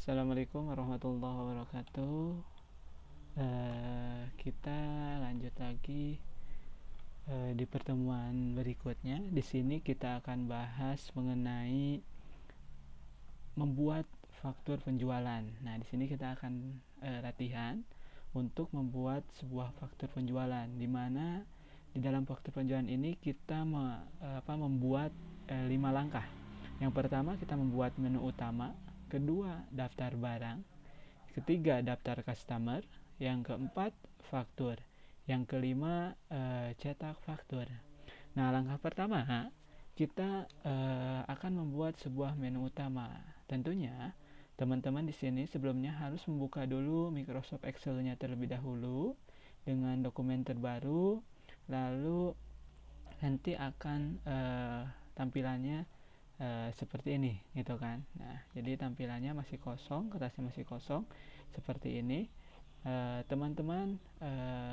Assalamualaikum warahmatullahi wabarakatuh. Kita lanjut lagi di pertemuan berikutnya. Di sini kita akan bahas mengenai membuat faktur penjualan. Nah, di sini kita akan latihan untuk membuat sebuah faktur penjualan, di mana di dalam faktur penjualan ini kita membuat 5 langkah. Yang pertama kita membuat menu utama, kedua daftar barang, ketiga daftar customer, yang keempat faktur, yang kelima cetak faktur. Nah, langkah pertama kita akan membuat sebuah menu utama. Tentunya teman-teman di sini sebelumnya harus membuka dulu Microsoft Excel-nya terlebih dahulu dengan dokumen terbaru, lalu nanti akan tampilannya seperti ini gitu kan. Nah, jadi tampilannya masih kosong, kertasnya masih kosong seperti ini. Teman-teman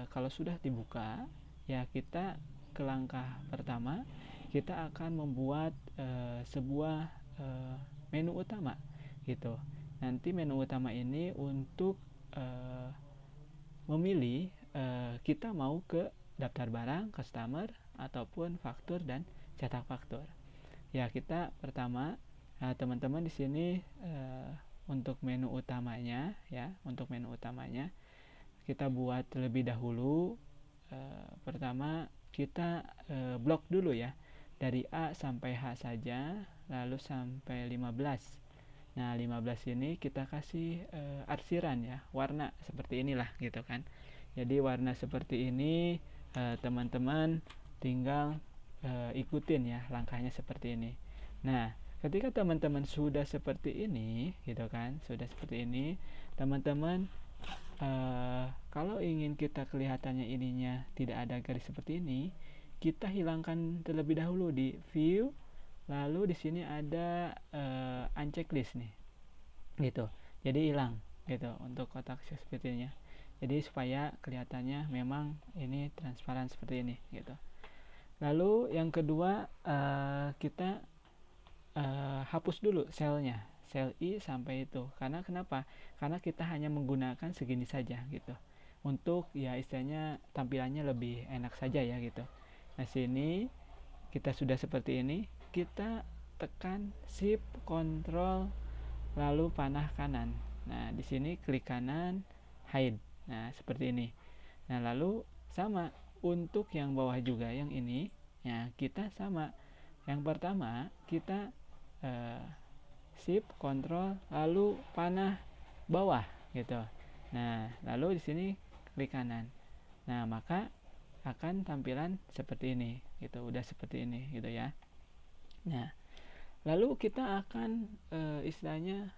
kalau sudah dibuka ya, kita ke langkah pertama, kita akan membuat sebuah menu utama gitu. Nanti menu utama ini untuk memilih kita mau ke daftar barang, customer, ataupun faktur dan cetak faktur. Ya, kita pertama teman-teman di sini untuk menu utamanya kita buat terlebih dahulu. Pertama kita blok dulu ya, dari A sampai H saja, lalu sampai 15. Nah, 15 ini kita kasih arsiran ya, warna seperti inilah gitu kan. Jadi warna seperti ini, teman-teman tinggal ikutin ya langkahnya seperti ini. Nah, ketika teman-teman sudah seperti ini gitu kan, teman-teman kalau ingin kita kelihatannya ininya tidak ada garis seperti ini, kita hilangkan terlebih dahulu di view, lalu di sini ada uncheck list nih gitu, jadi hilang gitu untuk kotak sepertinya, jadi supaya kelihatannya memang ini transparan seperti ini gitu. Lalu yang kedua kita hapus dulu selnya, sel I sampai itu. Karena kenapa? Karena kita hanya menggunakan segini saja gitu. Untuk ya istilahnya tampilannya lebih enak saja ya gitu. Nah, sini kita sudah seperti ini, kita tekan shift control lalu panah kanan. Nah, di sini klik kanan hide. Nah, seperti ini. Nah, lalu sama untuk yang bawah juga, yang ini ya kita sama. Yang pertama kita shift control lalu panah bawah gitu. Nah, lalu di sini klik kanan. Nah, maka akan tampilan seperti ini gitu, udah seperti ini gitu ya. Nah, lalu kita akan istilahnya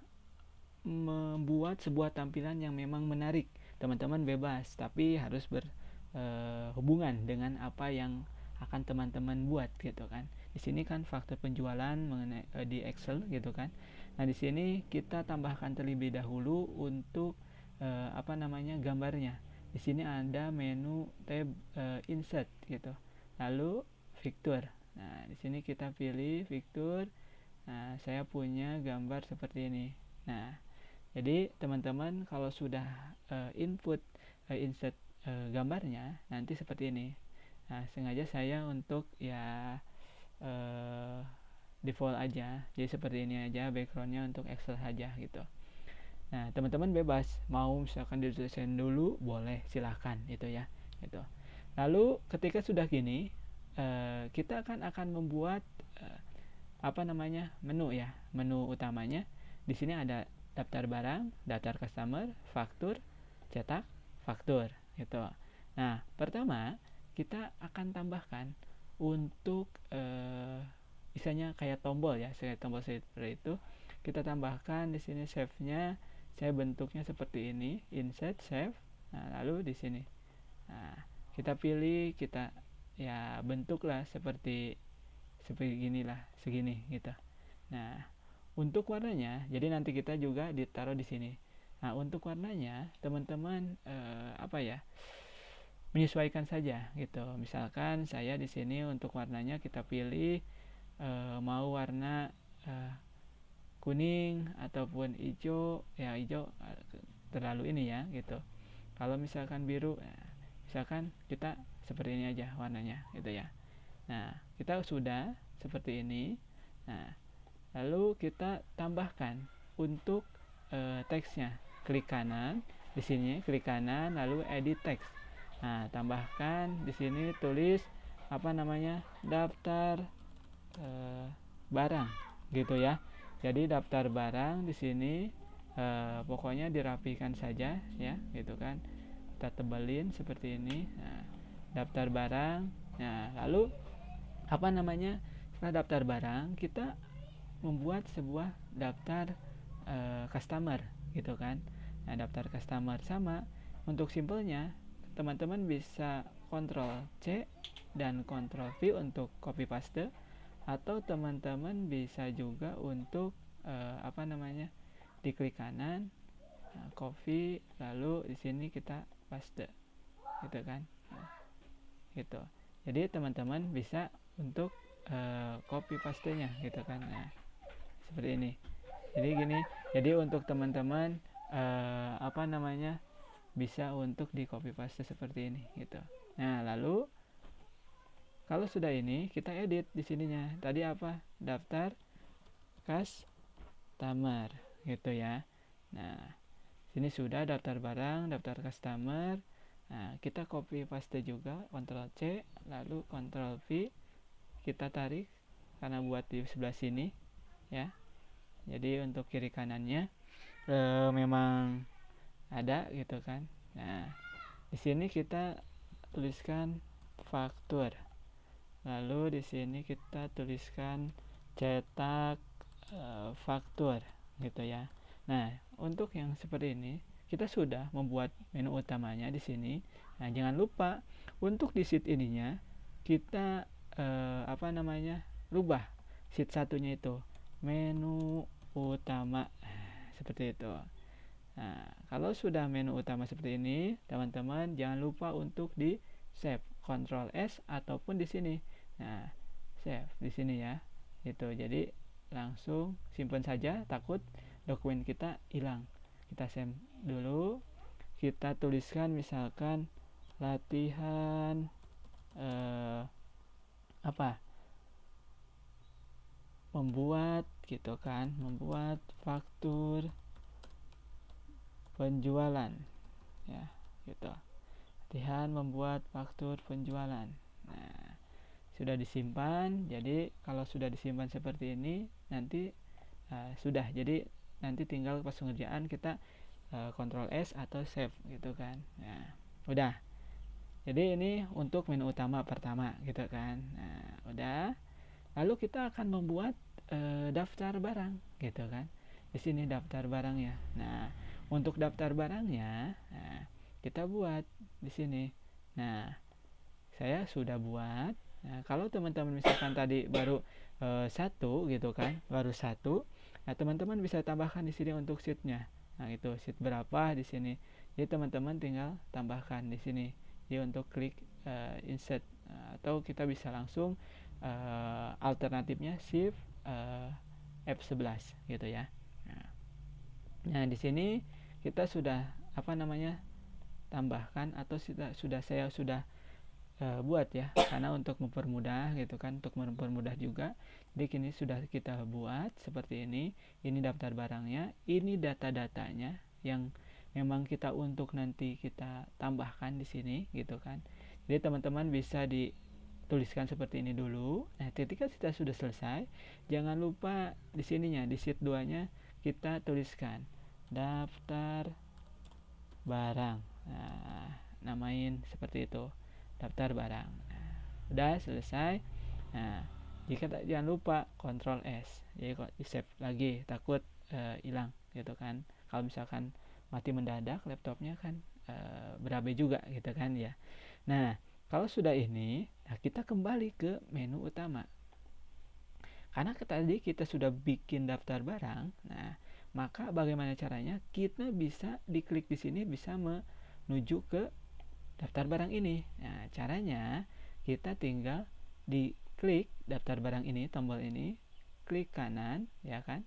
membuat sebuah tampilan yang memang menarik. Teman-teman bebas, tapi harus berhubungan dengan apa yang akan teman-teman buat gitu kan. Di sini kan faktur penjualan mengenai di Excel gitu kan. Nah, di sini kita tambahkan terlebih dahulu untuk gambarnya. Di sini ada menu tab insert gitu. Lalu fitur. Nah, di sini kita pilih fitur. Nah, saya punya gambar seperti ini. Nah, jadi teman-teman kalau sudah input insert gambarnya nanti seperti ini. Nah, sengaja saya untuk ya default aja, jadi seperti ini aja backgroundnya untuk Excel saja gitu. Nah, teman-teman bebas mau misalkan didesain dulu boleh, silahkan itu ya gitu. Lalu ketika sudah gini kita akan membuat menu ya, menu utamanya. Di sini ada daftar barang, daftar customer, faktur, cetak faktur gitu. Nah, pertama kita akan tambahkan untuk misalnya kayak tombol ya, kayak tombol seperti itu. Kita tambahkan di sini save-nya, saya bentuknya seperti ini, insert save. Nah, lalu di sini nah, kita pilih, kita ya bentuklah seperti ginilah, segini gitu. Nah, untuk warnanya, jadi nanti kita juga ditaruh di sini. Nah, untuk warnanya teman-teman menyesuaikan saja gitu. Misalkan saya di sini untuk warnanya kita pilih mau warna kuning ataupun hijau, ya hijau terlalu ini ya gitu. Kalau misalkan biru, misalkan kita seperti ini aja warnanya gitu ya. Nah, kita sudah seperti ini. Nah, lalu kita tambahkan untuk teksnya. Klik kanan di sini, klik kanan lalu edit teks. Nah, tambahkan di sini tulis daftar barang gitu ya. Jadi daftar barang di sini pokoknya dirapikan saja ya gitu kan. Kita tebelin seperti ini. Nah, daftar barang. Nah, lalu setelah daftar barang kita membuat sebuah daftar customer gitu kan. Nah, daftar customer sama untuk simpelnya teman-teman bisa Ctrl C dan Ctrl V untuk copy paste, atau teman-teman bisa juga untuk diklik kanan, copy, lalu di sini kita paste gitu kan. Nah, gitu. Jadi teman-teman bisa untuk copy pastenya gitu kan. Nah, seperti ini. Jadi gini, jadi untuk teman-teman bisa untuk di copy paste seperti ini gitu. Nah, lalu kalau sudah ini kita edit di sininya. Tadi daftar customer gitu ya. Nah, sini sudah daftar barang, daftar customer. Nah, kita copy paste juga, Ctrl C lalu Ctrl V, kita tarik karena buat di sebelah sini ya. Jadi untuk kiri kanannya memang ada gitu kan. Nah, di sini kita tuliskan faktur. Lalu di sini kita tuliskan cetak faktur gitu ya. Nah, untuk yang seperti ini kita sudah membuat menu utamanya di sini. Nah, jangan lupa untuk di sheet ininya kita rubah sheet satunya itu menu utama seperti itu. Nah, kalau sudah menu utama seperti ini, teman-teman jangan lupa untuk di save, Ctrl S ataupun di sini. Nah, save di sini ya. Itu. Jadi langsung simpan saja, takut dokumen kita hilang. Kita save dulu. Kita tuliskan misalkan latihan membuat gitu kan, membuat faktur penjualan ya gitu. Latihan membuat faktur penjualan. Nah, sudah disimpan. Jadi kalau sudah disimpan seperti ini nanti sudah. Jadi nanti tinggal pas pengerjaan kita Ctrl S atau save gitu kan. Nah, udah. Jadi ini untuk menu utama pertama gitu kan. Nah, udah. Lalu kita akan membuat daftar barang gitu kan. Di sini daftar barangnya. Nah, untuk daftar barangnya, kita buat di sini. Nah, saya sudah buat. Nah, kalau teman-teman misalkan tadi baru satu gitu kan, baru satu, nah teman-teman bisa tambahkan di sini untuk sheetnya. Nah, itu sheet berapa di sini. Jadi teman-teman tinggal tambahkan di sini. Jadi untuk klik insert atau kita bisa langsung alternatifnya shift F11 gitu ya. Nah, di sini kita sudah tambahkan atau saya sudah buat ya, karena untuk mempermudah gitu kan, untuk mempermudah juga. Jadi kini sudah kita buat seperti ini. Ini daftar barangnya, ini data-datanya yang memang kita untuk nanti kita tambahkan di sini gitu kan. Jadi teman-teman bisa tuliskan seperti ini dulu. Nah, ketika kita sudah selesai, jangan lupa di sininya, di sheet 2-nya kita tuliskan daftar barang. Nah, namain seperti itu, daftar barang. Nah, udah selesai. Nah, jangan lupa Ctrl S. Jadi kok di save lagi, takut hilang gitu kan. Kalau misalkan mati mendadak laptopnya kan berabe juga gitu kan ya. Nah, kalau sudah ini, nah kita kembali ke menu utama. Karena tadi kita sudah bikin daftar barang, nah maka bagaimana caranya? Kita bisa diklik di sini bisa menuju ke daftar barang ini. Nah, caranya kita tinggal diklik daftar barang ini, tombol ini, klik kanan ya kan.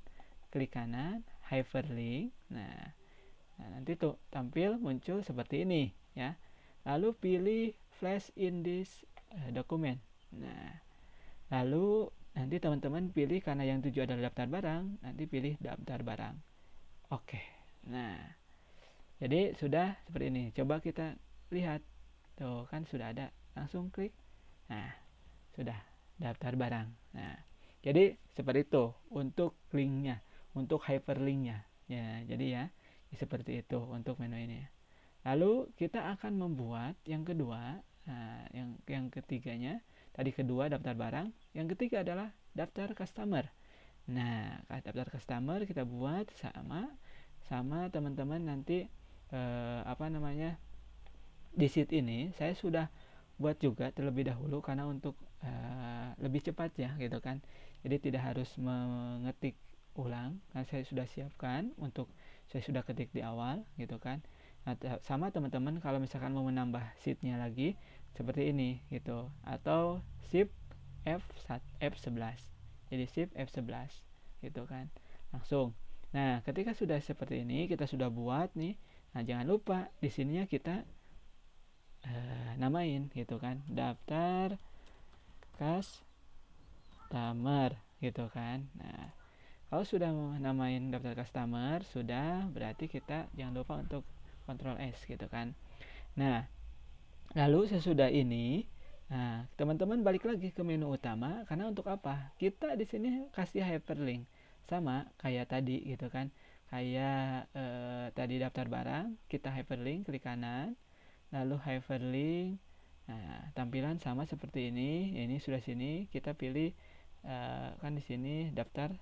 klik kanan, hyperlink. Nah, nanti tuh tampil muncul seperti ini ya. Lalu pilih flash in this document. Nah, lalu nanti teman-teman pilih, karena yang tuju adalah daftar barang, nanti pilih daftar barang. Oke. Nah, jadi sudah seperti ini. Coba kita lihat. Tuh kan sudah ada. Langsung klik. Nah, sudah daftar barang. Nah, jadi seperti itu untuk linknya, untuk hyperlinknya. Ya, jadi ya seperti itu untuk menu ini. Lalu kita akan membuat yang kedua. Nah, yang ketiganya tadi kedua daftar barang, yang ketiga adalah daftar customer. Nah, daftar customer kita buat sama teman-teman nanti di sheet ini saya sudah buat juga terlebih dahulu, karena untuk lebih cepat ya gitu kan. Jadi tidak harus mengetik ulang, kan saya sudah siapkan untuk saya sudah ketik di awal gitu kan. Nah, sama teman-teman kalau misalkan mau menambah sheetnya lagi seperti ini gitu, atau shift F11, jadi shift F11 gitu kan, langsung. Nah, ketika sudah seperti ini, kita sudah buat nih. Nah, jangan lupa di sininya kita namain gitu kan, daftar customer gitu kan. Nah, kalau sudah namain daftar customer, sudah berarti kita jangan lupa untuk Ctrl S gitu kan. Nah, lalu sesudah ini, nah teman-teman balik lagi ke menu utama, karena untuk apa? Kita di sini kasih hyperlink sama kayak tadi gitu kan. Kayak tadi daftar barang, kita hyperlink klik kanan, lalu hyperlink. Nah, tampilan sama seperti ini. Ini sudah sini, kita pilih kan di sini daftar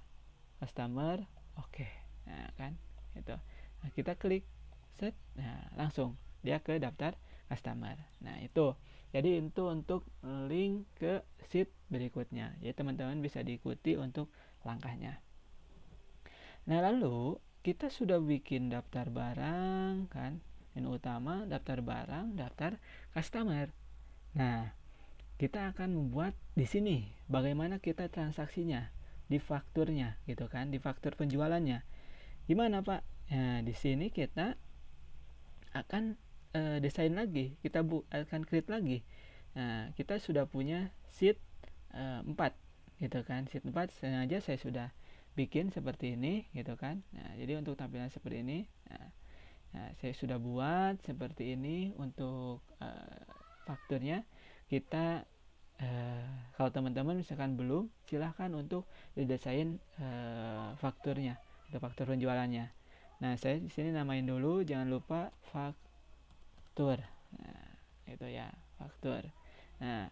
customer. Oke. Nah, kan itu. Nah, kita klik set. Nah, langsung dia ke daftar customer. Nah, itu. Jadi itu untuk link ke sheet berikutnya. Jadi teman-teman bisa diikuti untuk langkahnya. Nah, lalu kita sudah bikin daftar barang kan, menu utama, daftar barang, daftar customer. Nah, kita akan membuat di sini bagaimana kita transaksinya, di fakturnya gitu kan, di faktur penjualannya. Gimana Pak? Nah, di sini kita akan desain lagi, kita akan create lagi. Nah, kita sudah punya sheet 4 gitu kan. Sheet 4 sengaja saya sudah bikin seperti ini gitu kan. Nah, jadi untuk tampilan seperti ini. Nah, saya sudah buat seperti ini untuk fakturnya. Kita kalau teman-teman misalkan belum, silahkan untuk didesain fakturnya, atau faktur penjualannya. Nah, saya di sini namain dulu, jangan lupa faktur. Nah, itu ya, faktur. Nah,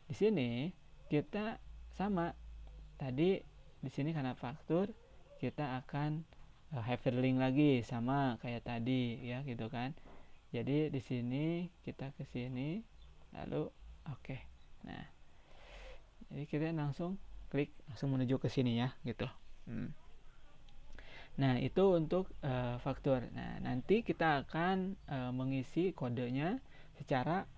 di sini kita sama tadi, di sini karena faktur kita akan hyperlink lagi sama kayak tadi ya gitu kan. Jadi di sini kita ke sini lalu oke. Nah, jadi kita langsung klik, langsung menuju ke sini ya gitu. Nah, itu untuk faktur. Nah, nanti kita akan mengisi kodenya secara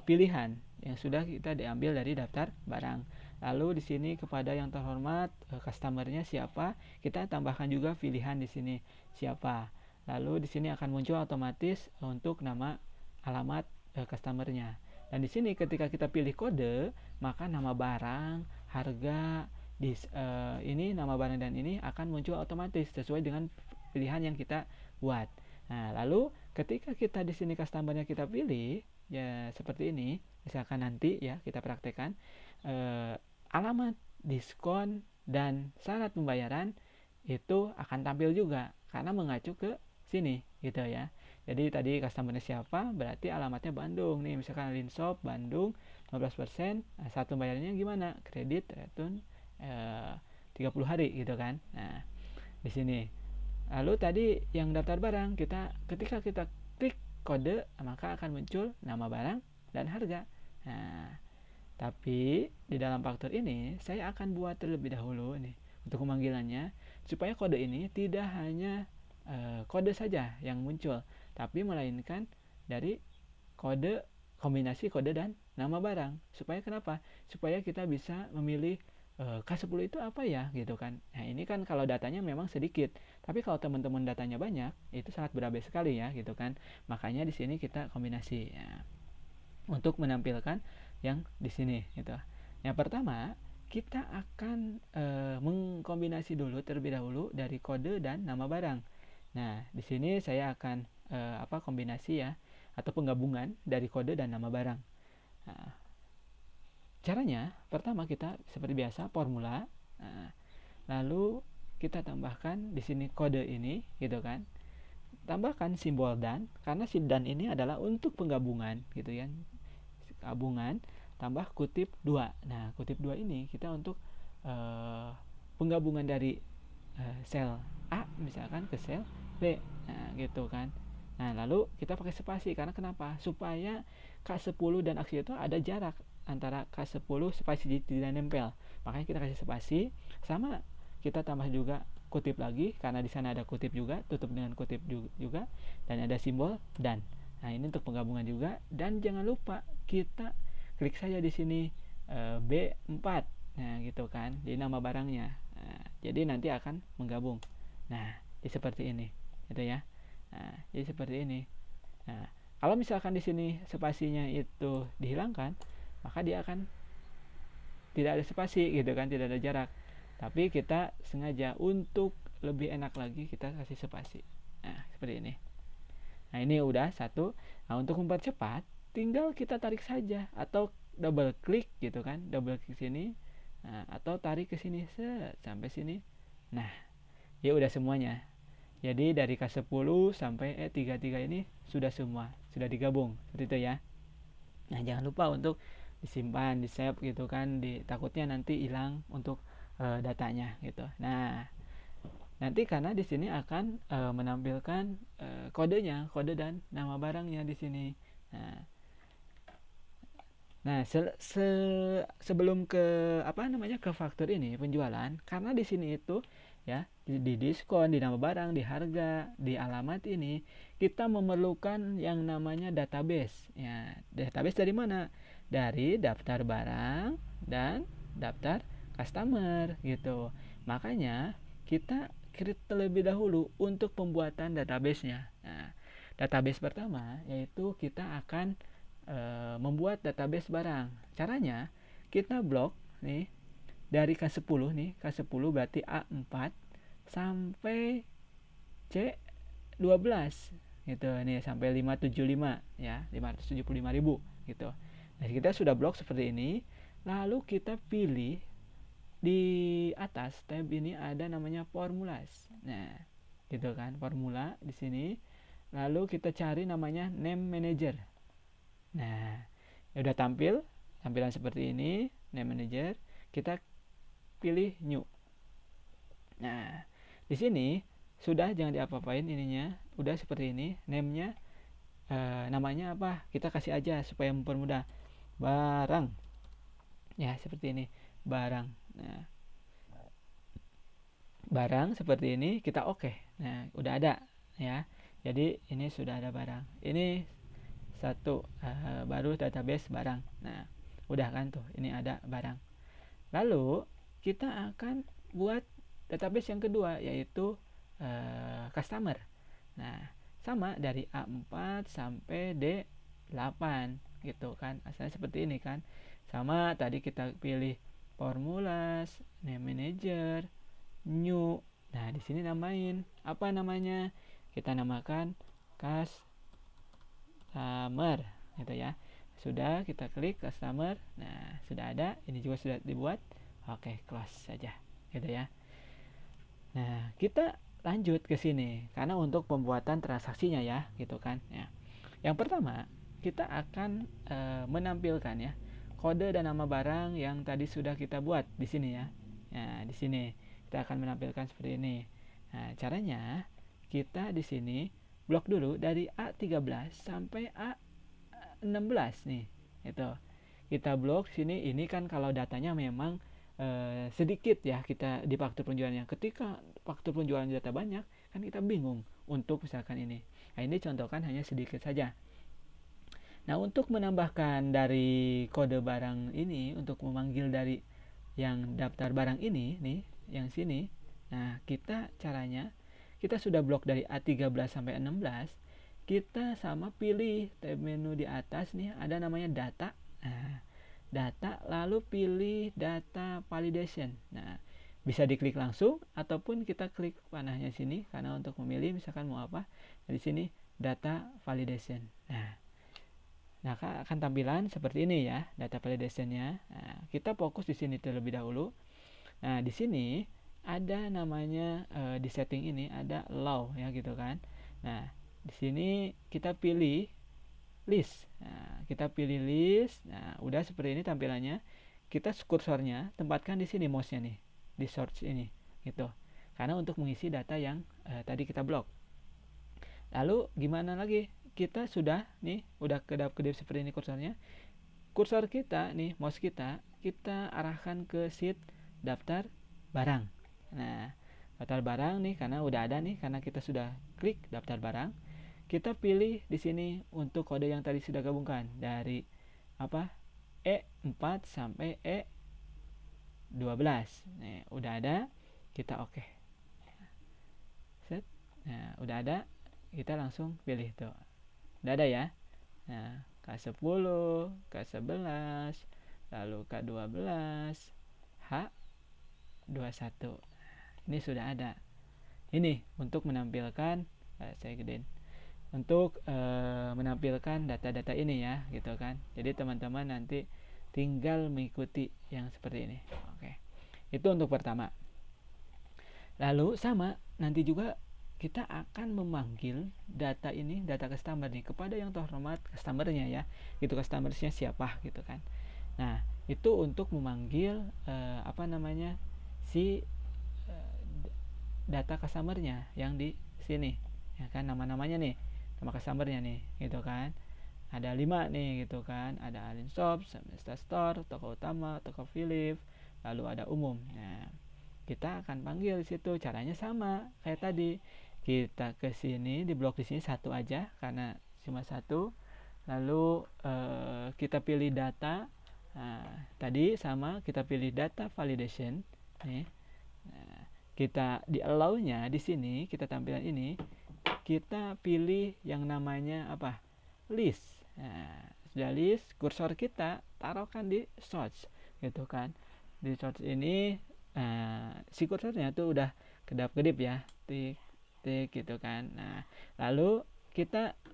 pilihan yang sudah kita diambil dari daftar barang. Lalu di sini kepada yang terhormat customernya siapa, kita tambahkan juga pilihan di sini siapa. Lalu di sini akan muncul otomatis untuk nama, alamat customernya. Dan di sini ketika kita pilih kode, maka nama barang, harga, ini nama barang dan ini akan muncul otomatis sesuai dengan pilihan yang kita buat. Nah, lalu ketika kita di sini customernya kita pilih ya seperti ini, misalkan nanti ya kita praktekkan alamat, diskon, dan syarat pembayaran itu akan tampil juga karena mengacu ke sini gitu ya. Jadi tadi customernya siapa, berarti alamatnya Bandung nih, misalkan Linshop Bandung 15%. Nah, syarat pembayarannya gimana? Kredit, return 30 hari gitu kan. Nah, di sini. Lalu tadi yang daftar barang, ketika kita klik kode, maka akan muncul nama barang dan harga. Nah, tapi di dalam faktur ini saya akan buat terlebih dahulu nih untuk pemanggilannya, supaya kode ini tidak hanya kode saja yang muncul, tapi melainkan dari kombinasi kode dan nama barang. Supaya kenapa? Supaya kita bisa memilih K10 itu apa ya gitu kan. Nah ini kan kalau datanya memang sedikit, tapi kalau teman-teman datanya banyak itu sangat berabe sekali ya gitu kan. Makanya di sini kita kombinasi ya, untuk menampilkan yang di sini gitu. Yang pertama kita akan mengkombinasi dulu terlebih dahulu dari kode dan nama barang. Nah di sini saya akan kombinasi ya atau penggabungan dari kode dan nama barang. Nah, caranya pertama kita seperti biasa formula, lalu kita tambahkan di sini kode ini gitu kan, tambahkan simbol dan, karena si dan ini adalah untuk penggabungan gitu ya, gabungan tambah kutip 2. Nah kutip 2 ini kita untuk penggabungan dari sel A misalkan ke sel B, nah gitu kan. Nah lalu kita pakai spasi, karena kenapa, supaya K10 dan aksi itu ada jarak antara K10 spasi tidak nempel, makanya kita kasih spasi. Sama kita tambah juga kutip lagi, karena di sana ada kutip juga, tutup dengan kutip juga, dan ada simbol dan. Nah ini untuk penggabungan juga, dan jangan lupa kita klik saja di sini B4, nah gitu kan, di nama barangnya. Nah, jadi nanti akan menggabung. Nah jadi seperti ini gitu ya. Nah jadi seperti ini. Nah kalau misalkan di sini spasinya itu dihilangkan, maka dia akan tidak ada spasi gitu kan, tidak ada jarak. Tapi kita sengaja untuk lebih enak lagi kita kasih spasi. Nah seperti ini. Nah ini udah satu. Nah untuk mempercepat tinggal kita tarik saja atau double klik gitu kan, double klik sini, nah, atau tarik ke sini sampai sini. Nah ya udah semuanya. Jadi dari K10 sampai E33 ini sudah semua, sudah digabung seperti itu ya. Nah jangan lupa untuk disimpan, di save gitu kan, takutnya nanti hilang untuk datanya gitu. Nah nanti karena di sini akan menampilkan kodenya, kode dan nama barangnya di sini. Nah, sebelum ke ke faktur ini penjualan, karena di sini itu ya di diskon, di nama barang, di harga, di alamat ini kita memerlukan yang namanya database. Ya, database dari mana? Dari daftar barang dan daftar customer gitu. Makanya kita create terlebih dahulu untuk pembuatan database-nya. Nah, database pertama yaitu kita akan membuat database barang. Caranya kita blok nih dari K10 nih, K10 berarti A4 sampai C12 gitu nih, sampai 575 ya, 575.000 gitu. Nah, kita sudah blok seperti ini. Lalu kita pilih di atas tab ini ada namanya formulas. Nah, gitu kan, formula di sini. Lalu kita cari namanya name manager. Nah, ya udah tampilan seperti ini, name manager. Kita pilih new. Nah, di sini sudah, jangan diapa-apain ininya, udah seperti ini. Name-nya namanya apa? Kita kasih aja supaya mempermudah. Barang. Ya, seperti ini. Barang. Nah, barang seperti ini kita oke. Nah, udah ada ya. Jadi ini sudah ada barang. Ini satu baru database barang. Nah udah kan tuh, ini ada barang. Lalu kita akan buat database yang kedua yaitu customer. Nah sama dari A4 sampai D8 gitu kan, asalnya seperti ini kan. Sama tadi kita pilih formulas, name manager, new. Nah di sini namain apa namanya, kita namakan customer gitu ya. Sudah, kita klik customer. Nah sudah ada, ini juga sudah dibuat. Oke, close saja gitu ya. Nah kita lanjut ke sini karena untuk pembuatan transaksinya ya gitu kan ya. Yang pertama kita akan menampilkan ya kode dan nama barang yang tadi sudah kita buat di sini ya. Nah di sini kita akan menampilkan seperti ini. Nah caranya kita di sini blok dulu dari A13 sampai A16 nih. Itu. Kita blok sini, ini kan kalau datanya memang sedikit ya kita di faktur penjualannya. Ketika faktur penjualan data banyak, kan kita bingung untuk misalkan ini. Nah, ini contohkan hanya sedikit saja. Nah, untuk menambahkan dari kode barang ini untuk memanggil dari yang daftar barang ini nih, yang sini. Nah, caranya kita sudah blok dari A13 sampai 16, kita sama pilih tab menu di atas nih, ada namanya data. Nah, data, lalu pilih data validation. Nah, bisa diklik langsung ataupun kita klik panahnya sini karena untuk memilih misalkan mau apa. Di sini data validation. Nah, akan tampilan seperti ini ya, data validationnya. Nah, kita fokus di sini terlebih dahulu. Nah, di sini ada namanya di setting ini ada allow ya gitu kan. Nah, di sini kita pilih list. Nah, kita pilih list. Nah, udah seperti ini tampilannya. Kita kursornya tempatkan di sini mouse-nya nih, di search ini gitu. Karena untuk mengisi data yang tadi kita blok. Lalu gimana lagi? Kita sudah nih, udah kedap-kedip seperti ini kursornya. Kursor kita nih, mouse kita arahkan ke sheet daftar barang. Nah, daftar barang nih karena udah ada nih, karena kita sudah klik daftar barang. Kita pilih di sini untuk kode yang tadi sudah gabungkan dari apa? E4 sampai E12. Nih, udah ada, kita oke. Set. Nah, udah ada, kita langsung pilih tuh. Udah ada ya. Nah, K10, K11, lalu K12, H21. Ini sudah ada. Ini untuk menampilkan saya gedein. Untuk menampilkan data-data ini ya, gitu kan. Jadi teman-teman nanti tinggal mengikuti yang seperti ini. Oke. Itu untuk pertama. Lalu sama nanti juga kita akan memanggil data ini, data customer nih, kepada yang terhormat customernya ya, gitu, customernya siapa gitu kan. Nah, itu untuk memanggil si data customernya yang di sini ya kan, nama-namanya nih, nama customernya nih gitu kan. Ada 5 nih gitu kan, ada Alin Shop, Semesta Store, toko utama, toko Philips, lalu ada umum. Nah, kita akan panggil di situ. Caranya sama kayak tadi. Kita ke sini, di blok di sini satu aja karena cuma satu. Lalu kita pilih data. Nah, tadi sama kita pilih data validation nih. Nah, kita di allow-nya di sini, kita tampilan ini, kita pilih yang namanya apa? List. Nah, sudah list, kursor kita taruhkan di search gitu kan. Di search ini si kursornya tuh udah kedap-kedip ya, tik gitu kan. Nah, lalu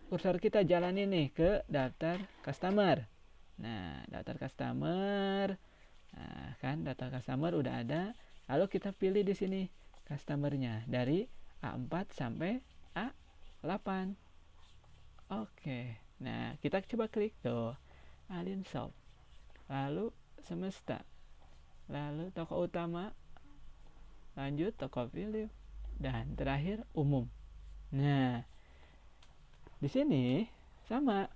kursor kita jalanin nih ke daftar customer. Nah, daftar customer. Nah, kan daftar customer udah ada. Lalu kita pilih di sini customernya dari A4 sampai A8. Oke. Nah, kita coba klik tuh. Alin Shop. Lalu Semesta. Lalu toko utama. Lanjut toko Philips. Dan terakhir umum. Nah, di sini sama,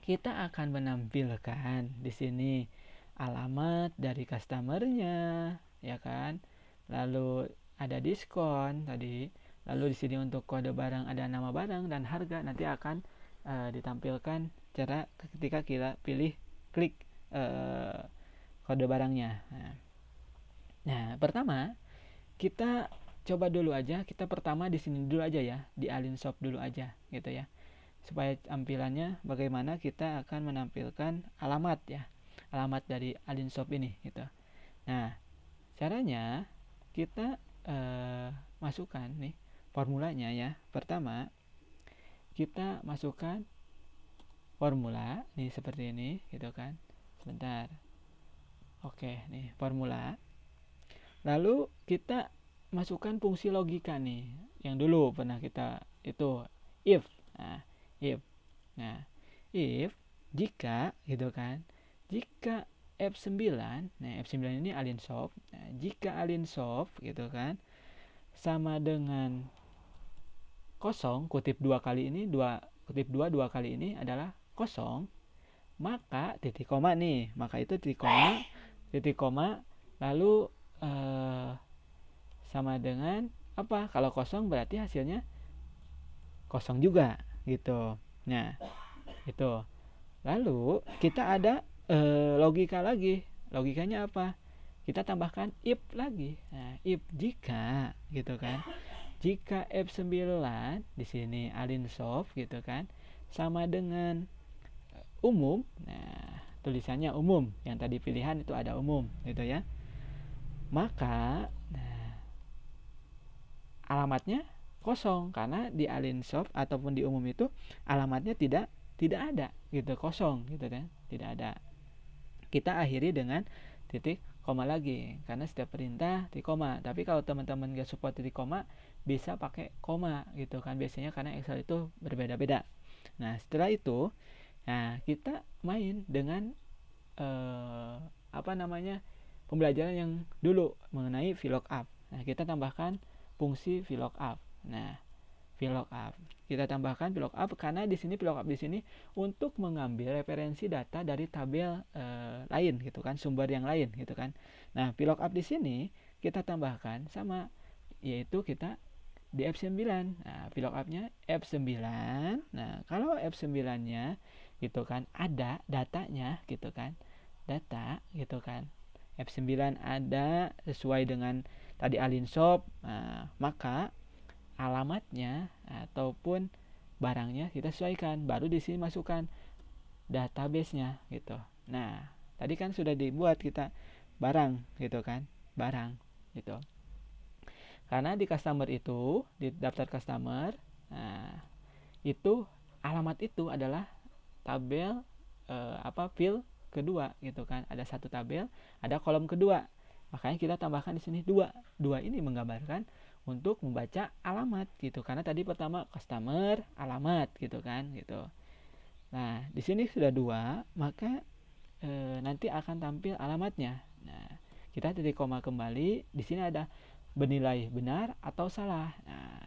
kita akan menampilkan di sini alamat dari customernya, ya kan. Lalu ada diskon tadi. Lalu di sini untuk kode barang ada nama barang dan harga, nanti akan ditampilkan cara ketika kita klik kode barangnya. Nah, pertama kita coba dulu aja, kita pertama di sini dulu aja ya, di Alin Shop dulu aja gitu ya, supaya tampilannya bagaimana kita akan menampilkan alamat ya, alamat dari Alin Shop ini gitu. Nah, caranya kita masukkan nih formulanya ya. Pertama kita masukkan formula nih seperti ini gitu kan. Sebentar. Oke, nih formula. Lalu kita masukkan fungsi logika nih yang dulu pernah kita itu if. If jika gitu kan, jika F9, nah F9 ini Alin Shop. Nah, jika Alin Shop gitu kan sama dengan kosong, kutip 2 kali ini, kutip 2 kali ini adalah kosong, maka titik koma nih, maka itu titik koma lalu sama dengan apa? Kalau kosong berarti hasilnya kosong juga gitu. Nah, itu. Lalu kita ada logika lagi. Logikanya apa? kita tambahkan if lagi. Nah, if jika gitu kan. Jika F9 di sini alinsop gitu kan sama dengan umum. Nah, tulisannya umum. Yang tadi pilihan itu ada umum gitu ya. Maka alamatnya kosong karena di alinsop ataupun di umum itu alamatnya tidak ada gitu, kosong gitu kan, tidak ada. Kita akhiri dengan titik koma lagi karena setiap perintah titik koma. Tapi kalau teman-teman gak support titik koma bisa pakai koma gitu kan biasanya karena Excel itu berbeda-beda. Nah setelah itu kita main dengan pembelajaran yang dulu mengenai VLOOKUP. Nah kita tambahkan fungsi VLOOKUP. Nah VLOOKUP kita tambahkan VLOOKUP karena di sini VLOOKUP di sini untuk mengambil referensi data dari tabel lain gitu kan, sumber yang lain gitu kan. Nah VLOOKUP di sini kita tambahkan sama, yaitu kita di F9. Nah VLOOKUP-nya F9. Nah kalau F9-nya gitu kan ada datanya gitu kan, data gitu kan, F9 ada sesuai dengan tadi alinsop. Nah, maka alamatnya ataupun barangnya kita sesuaikan, baru di sini masukkan database-nya gitu. Nah, tadi kan sudah dibuat kita barang gitu kan, barang gitu. Karena di customer itu, di daftar customer, itu alamat itu adalah tabel field kedua gitu kan. Ada satu tabel, ada kolom kedua. Makanya kita tambahkan di sini 2. 2 ini menggambarkan untuk membaca alamat gitu. Karena tadi pertama customer, alamat gitu kan gitu. Nah, di sini sudah 2, maka nanti akan tampil alamatnya. Nah, kita titik koma kembali. Di sini ada bernilai benar atau salah. Nah,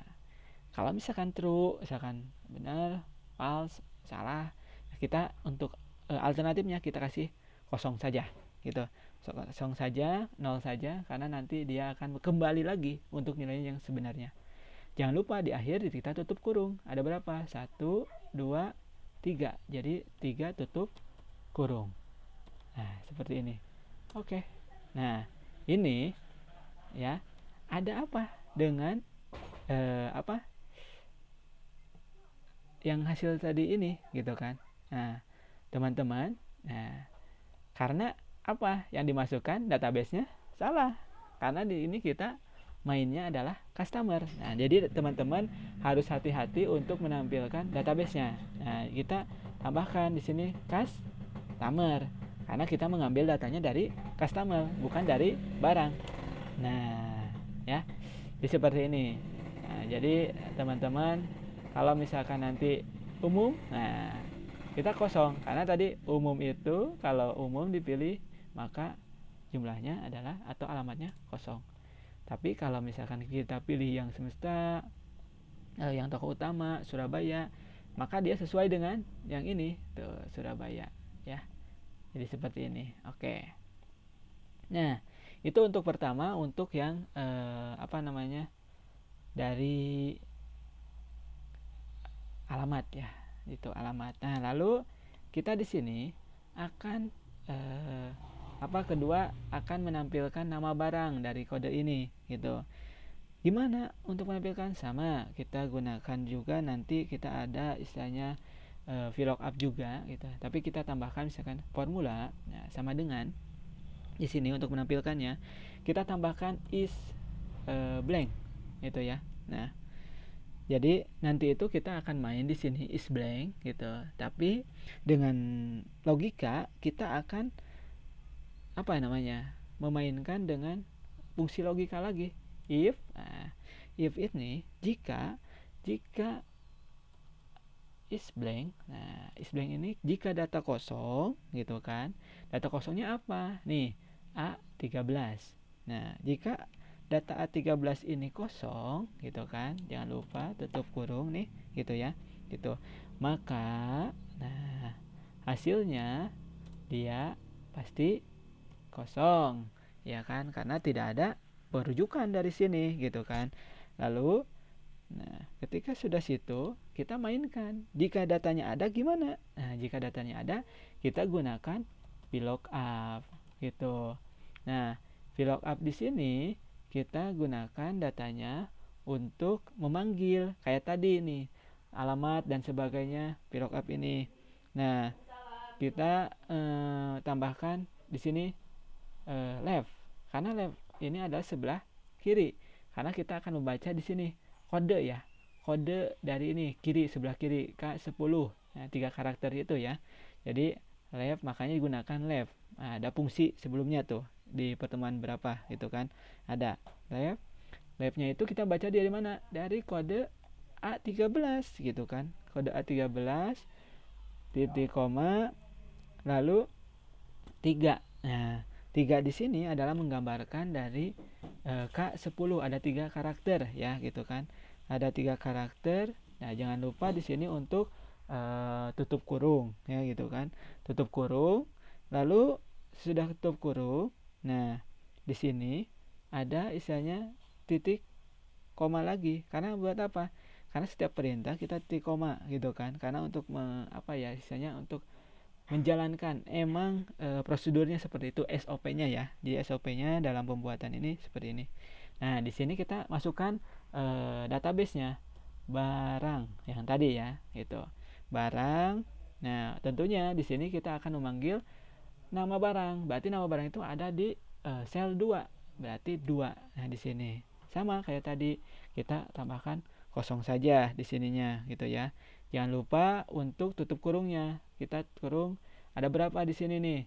kalau misalkan true, misalkan benar, false, salah, kita untuk alternatifnya kita kasih kosong saja gitu. Kosong saja, 0 saja, karena nanti dia akan kembali lagi untuk nilainya yang sebenarnya. Jangan lupa di akhir kita tutup kurung. Ada berapa? 1, 2, 3. Jadi 3 tutup kurung. Nah, seperti ini. Oke. Nah, ini ya, ada apa dengan yang hasil tadi ini gitu kan. Nah, teman-teman, karena apa yang dimasukkan database-nya salah, karena di ini kita mainnya adalah customer. Nah, jadi teman-teman harus hati-hati untuk menampilkan database-nya. Nah, kita tambahkan di sini customer karena kita mengambil datanya dari customer, bukan dari barang. Nah, ya, jadi seperti ini. Nah, jadi teman-teman kalau misalkan nanti umum, nah kita kosong karena tadi umum itu kalau umum dipilih maka jumlahnya adalah atau alamatnya kosong. Tapi kalau misalkan kita pilih yang semesta, yang toko utama Surabaya, maka dia sesuai dengan yang ini tuh Surabaya ya. Jadi seperti ini. Oke. Nah, itu untuk pertama, untuk yang dari alamat ya, itu alamat. Nah, lalu kita di sini akan kedua akan menampilkan nama barang dari kode ini gitu. Gimana untuk menampilkan? Sama, kita gunakan juga nanti kita ada istilahnya VLOOKUP juga gitu. Tapi kita tambahkan misalkan formula, nah, sama dengan di sini untuk menampilkannya kita tambahkan is blank gitu ya. Nah, jadi nanti itu kita akan main di sini is blank gitu. Tapi dengan logika kita akan memainkan dengan fungsi logika lagi. If ini jika is blank. Nah, is blank ini jika data kosong gitu kan. Data kosongnya apa? Nih, A13. Nah, jika data A13 ini kosong gitu kan, jangan lupa tutup kurung nih gitu ya, gitu. Maka hasilnya dia pasti kosong ya kan, karena tidak ada perujukan dari sini gitu kan. Lalu ketika sudah situ kita mainkan jika datanya ada gimana. Nah, jika datanya ada kita gunakan VLOOKUP gitu. Nah, VLOOKUP di sini kita gunakan datanya untuk memanggil kayak tadi nih, alamat dan sebagainya VLOOKUP ini. Nah, kita tambahkan di sini left, karena left ini adalah sebelah kiri, karena kita akan membaca di sini kode ya, kode dari ini kiri, sebelah kiri K10, nah, 3 karakter itu ya. Jadi left, makanya digunakan left. Nah, ada fungsi sebelumnya tuh di pertemuan berapa gitu kan, ada left. Leftnya itu kita baca dari mana, dari kode A13 gitu kan, kode A13 titik koma lalu 3. Nah, 3 di sini adalah menggambarkan dari K10, ada 3 karakter ya gitu kan. Ada 3 karakter. Nah, jangan lupa di sini untuk tutup kurung ya gitu kan. Tutup kurung. Lalu sudah tutup kurung. Nah, di sini ada istilahnya titik koma lagi. Karena buat apa? Karena setiap perintah kita titik koma gitu kan. Karena untuk istilahnya untuk menjalankan, emang prosedurnya seperti itu, SOP-nya ya. Jadi SOP-nya dalam pembuatan ini seperti ini. Nah, di sini kita masukkan database-nya barang yang tadi ya, gitu. Barang. Nah, tentunya di sini kita akan memanggil nama barang. Berarti nama barang itu ada di sel 2. Berarti 2. Nah, di sini sama kayak tadi, kita tambahkan kosong saja di sininya gitu ya. Jangan lupa untuk tutup kurungnya. Kita kurung ada berapa di sini nih?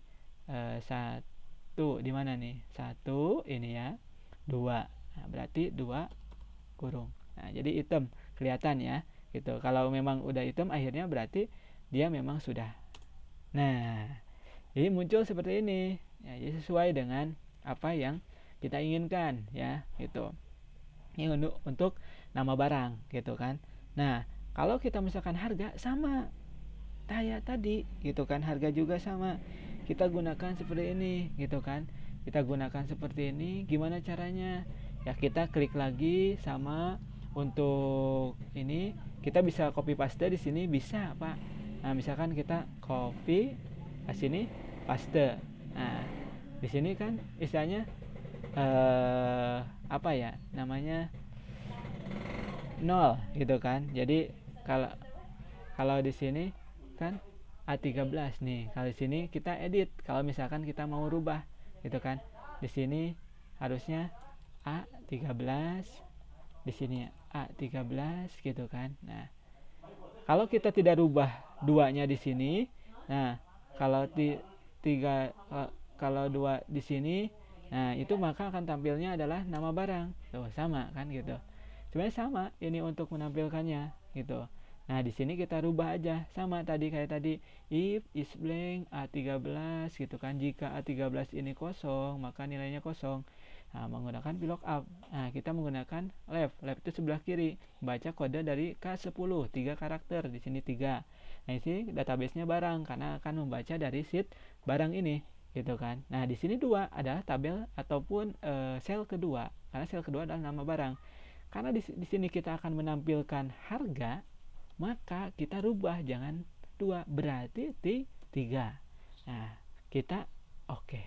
1 di mana nih? 1 ini ya. 2. Nah, berarti 2 kurung. Nah, jadi hitam kelihatan ya. Gitu. Kalau memang udah hitam akhirnya berarti dia memang sudah. Nah, jadi muncul seperti ini. Ya, jadi sesuai dengan apa yang kita inginkan ya, gitu. Ini untuk nama barang gitu kan. Nah, kalau kita misalkan harga sama kayak tadi gitu kan, harga juga sama. Kita gunakan seperti ini gitu kan. Kita gunakan seperti ini, gimana caranya? Ya kita klik lagi sama untuk ini, kita bisa copy paste di sini bisa, Pak. Nah, misalkan kita copy ke sini, paste. Nah, di sini kan istilahnya namanya 0 gitu kan. Jadi kalau di sini kan A13 nih. Kalau di sini kita edit. Kalau misalkan kita mau rubah gitu kan. Di sini harusnya A13, di sini A13 gitu kan. Nah, kalau kita tidak rubah duanya di sini, nah kalau kalau 2 di sini, nah itu maka akan tampilnya adalah nama barang. Tuh, sama kan gitu. Sebenarnya sama ini untuk menampilkannya gitu. Nah, di sini kita rubah aja sama tadi kayak tadi, if is blank A13 gitu kan. Jika A13 ini kosong, maka nilainya kosong. Nah, menggunakan VLOOKUP. Nah, kita menggunakan left. Left itu sebelah kiri. Baca kode dari K10, 3 karakter. Di sini 3. Nah, di sini database-nya barang karena akan membaca dari sheet barang ini gitu kan. Nah, di sini 2 adalah tabel ataupun sel kedua. Karena sel kedua adalah nama barang. Karena di sini kita akan menampilkan harga, maka kita rubah jangan 2, berarti 3. Nah, kita oke.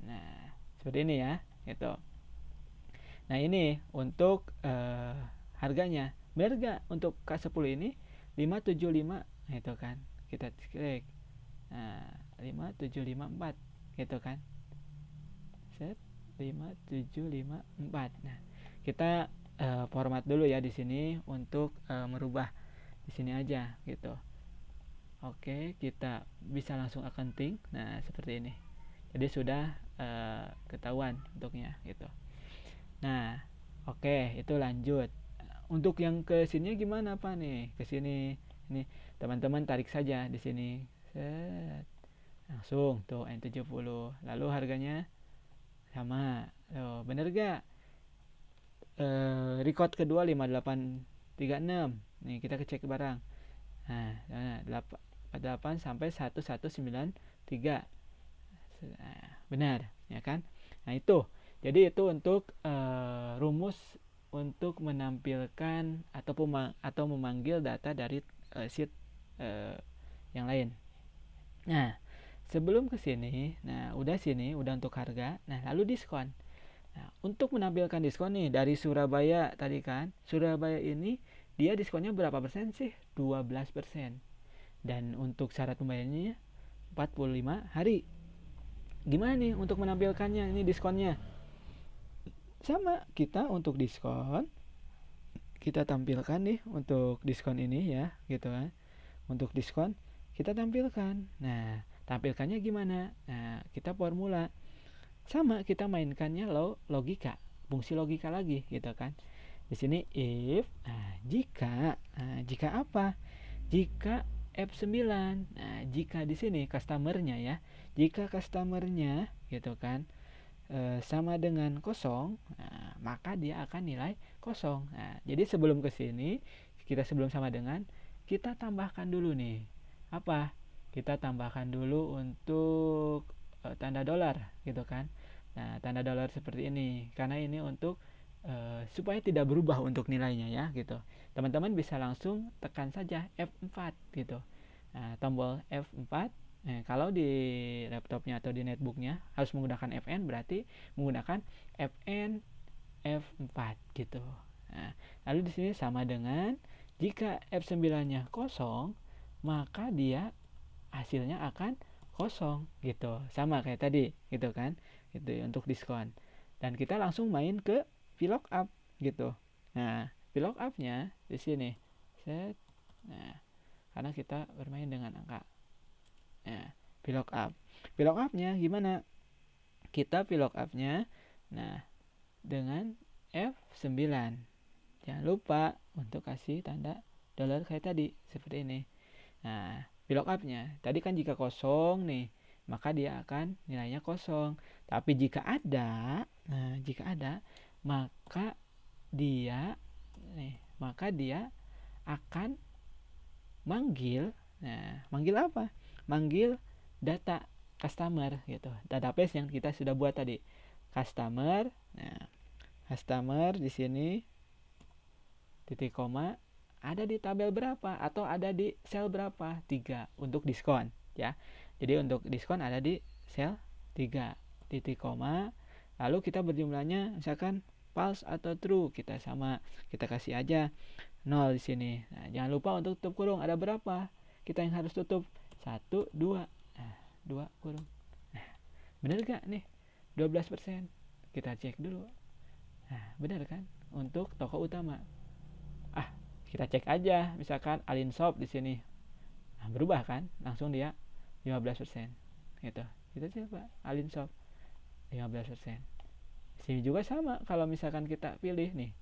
Nah, seperti ini ya, gitu. Nah, ini untuk harganya. Benar gak untuk K10 ini 575 gitu kan. Kita klik. Nah, 5754 gitu kan. Set 5754. Nah, kita format dulu ya di sini untuk merubah di sini aja gitu. Oke, kita bisa langsung accounting. Nah, seperti ini. Jadi sudah ketahuan bentuknya gitu. Nah, oke, itu lanjut. Untuk yang ke sini gimana Pak nih? Ke sini ini teman-teman tarik saja di sini. Set. Langsung tuh N70. Lalu harganya sama. Tuh, bener gak? Record kedua 5836. Nih kita cek barang. Nah, 8 sampai 1193. Nah, benar ya kan? Nah, itu. Jadi itu untuk rumus untuk menampilkan atau memanggil data dari sheet yang lain. Nah, sebelum ke sini, nah udah sini, udah untuk harga, nah lalu diskon. Nah, untuk menampilkan diskon nih dari Surabaya tadi kan, Surabaya ini dia diskonnya berapa persen sih? 12%. Dan untuk syarat pembayarannya 45 hari. Gimana nih untuk menampilkannya ini diskonnya? Sama, kita untuk diskon kita tampilkan nih untuk diskon ini ya, gitu kan. Untuk diskon kita tampilkan. Nah, tampilkannya gimana? Nah, kita formula. Sama, kita mainkannya logika, fungsi logika lagi gitu kan. Di sini if, jika apa? Jika F9. Nah, jika di sini customernya ya. Jika customernya gitu kan sama dengan kosong, nah, maka dia akan nilai kosong. Nah, jadi sebelum ke sini, sebelum sama dengan, kita tambahkan dulu nih. Apa? Kita tambahkan dulu untuk tanda dolar gitu kan. Nah, tanda dolar seperti ini karena ini untuk supaya tidak berubah untuk nilainya ya gitu. Teman-teman bisa langsung tekan saja F4 gitu. Nah, tombol F4. Kalau di laptopnya atau di netbooknya harus menggunakan Fn, berarti menggunakan Fn F4 gitu. Nah, lalu di sini sama dengan jika F9-nya kosong, maka dia hasilnya akan kosong gitu. Sama kayak tadi gitu kan. Gitu untuk diskon. Dan kita langsung main ke VLOOKUP gitu. Nah, VLOOKUP-nya di sini. Set. Nah, karena kita bermain dengan angka. Nah, VLOOKUP. VLOOKUP-nya gimana? Kita VLOOKUP-nya dengan F9. Jangan lupa untuk kasih tanda dolar kayak tadi, seperti ini. Nah, VLOOKUP-nya tadi kan jika kosong nih, maka dia akan nilainya kosong. Tapi jika ada, maka dia akan manggil. Nah, manggil apa? Manggil data customer gitu. Database yang kita sudah buat tadi. Customer. Nah, customer di sini titik koma ada di tabel berapa atau ada di sel berapa? 3 untuk diskon ya. Jadi untuk diskon ada di sel 3 titik koma. Lalu kita berjumlahnya misalkan false atau true, kita kasih aja 0 di sini. Nah, jangan lupa untuk tutup kurung, ada berapa? Kita yang harus tutup 1, 2. Nah, 2 kurung. Nah, benar gak nih? 12%. Kita cek dulu. Nah, benar kan? Untuk toko utama. Kita cek aja, misalkan Alin Shop di sini. Nah, berubah kan? Langsung dia 15%. Gitu. Kita coba Alin Shop 15%. Sini juga sama, kalau misalkan kita pilih nih.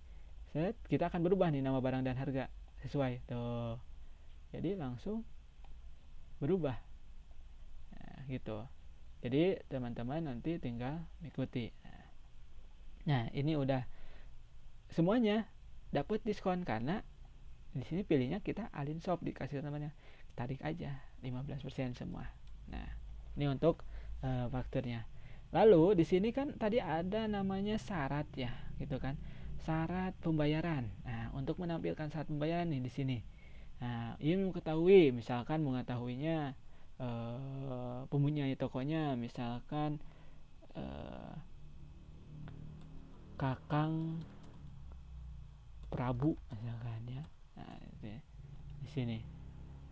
Set, kita akan berubah nih nama barang dan harga sesuai. Tuh. Jadi langsung berubah. Nah, gitu. Jadi teman-teman nanti tinggal mengikuti. Nah, ini udah semuanya dapat diskon karena di sini pilihnya kita Alin Shop, dikasih namanya, tarik aja 15% semua. Nah, ini untuk fakturnya. Lalu di sini kan tadi ada namanya syarat ya, gitu kan. Syarat pembayaran. Nah, untuk menampilkan syarat pembayaran nih di sini. Nah, ini misalkan mengetahuinya pempunyai tokonya, misalkan Kakang Prabu misalkan ya. Nah, di sini.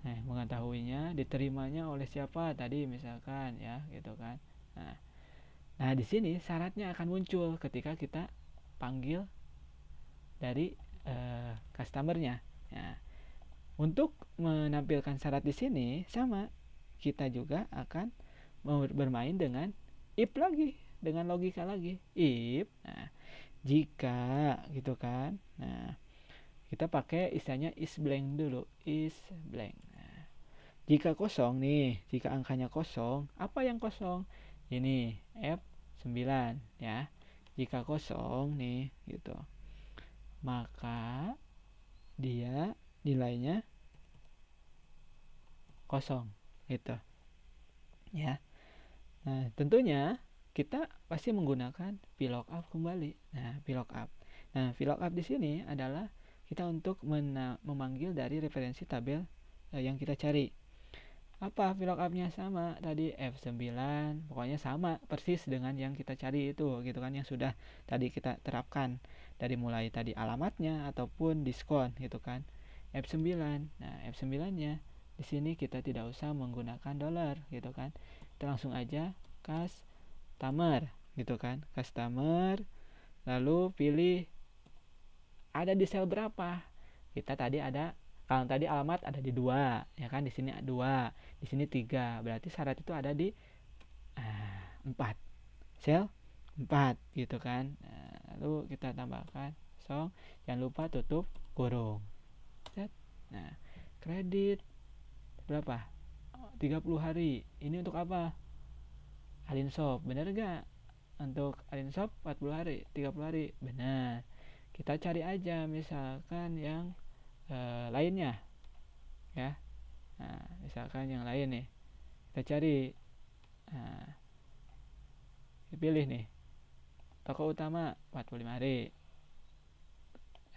Nah, mengetahuinya diterimanya oleh siapa tadi misalkan ya, gitu kan. Nah, di sini syaratnya akan muncul ketika kita panggil dari customernya. Nah, untuk menampilkan syarat di sini sama, kita juga akan bermain dengan if lagi, dengan logika lagi. If, jika gitu kan. Nah, kita pakai istilahnya is blank dulu, is blank. Nah, jika kosong nih, jika angkanya kosong, apa yang kosong? Ini F9 ya. Jika kosong nih gitu, maka dia nilainya kosong gitu ya. Nah, tentunya kita pasti menggunakan VLOOKUP kembali. Nah, VLOOKUP di sini adalah kita untuk memanggil dari referensi tabel yang kita cari. apa VLOOKUP-nya sama tadi F9, pokoknya sama persis dengan yang kita cari itu gitu kan, yang sudah tadi kita terapkan dari mulai tadi alamatnya ataupun diskon gitu kan. F9. Nah, F9-nya di sini kita tidak usah menggunakan dolar gitu kan. Kita langsung aja customer gitu kan. Customer, lalu pilih ada di sel berapa. Kita tadi ada, kalau tadi alamat ada di 2 ya kan, di sini 2, di sini 3. Berarti syarat itu ada di 4. Sel 4 gitu kan. Lalu kita tambahkan song, jangan lupa tutup kurung. Set. Nah, kredit berapa? 30 hari. Ini untuk apa? Alinshop, bener gak? Untuk Alinshop 40 hari, 30 hari, benar. Kita cari aja misalkan yang lainnya ya. Nah, misalkan yang lain nih, kita cari. Nah, pilih nih toko utama 45 hari,